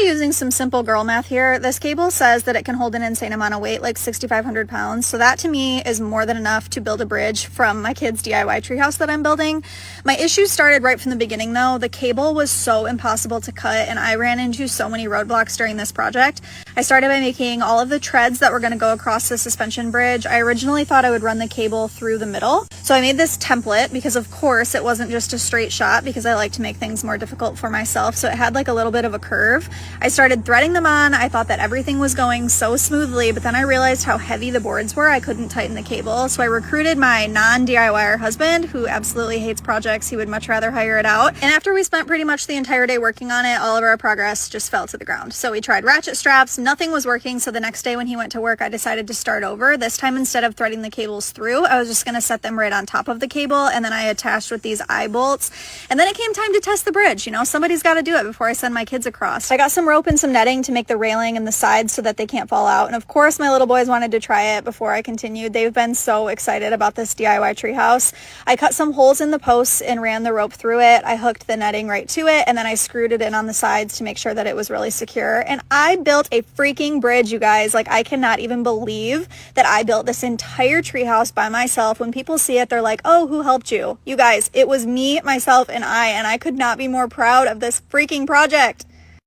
actually using some simple girl math here. This cable says that it can hold an insane amount of weight, like 6,500 pounds. So that to me is more than enough to build a bridge from my kids' DIY treehouse that I'm building. My issues started right from the beginning though. The cable was so impossible to cut and I ran into so many roadblocks during this project. I started by making all of the treads that were going to go across the suspension bridge. I originally thought I would run the cable through the middle. So I made this template because of course it wasn't just a straight shot because I like to make things more difficult for myself. So it had like a little bit of a curve. I started threading them on. I thought that everything was going so smoothly, but then I realized how heavy the boards were. I couldn't tighten the cable. So I recruited my non-DIYer husband who absolutely hates projects. He would much rather hire it out. And after we spent pretty much the entire day working on it, all of our progress just fell to the ground. So we tried ratchet straps. Nothing was working. So the next day when he went to work, I decided to start over. This time, instead of threading the cables through, I was just going to set them right on top of the cable. And then I attached with these eye bolts. And then it came time to test the bridge. You know, somebody's got to do it before I send my kids across. I got some rope and some netting to make the railing and the sides so that they can't fall out. And of course, my little boys wanted to try it before I continued. They've been so excited about this DIY treehouse. I cut some holes in the posts and ran the rope through it. I hooked the netting right to it and then I screwed it in on the sides to make sure that it was really secure. And I built a freaking bridge, you guys. Like, I cannot even believe that I built this entire treehouse by myself. When people see it, they're like, oh, who helped you? You guys, it was me, myself, and I could not be more proud of this freaking project.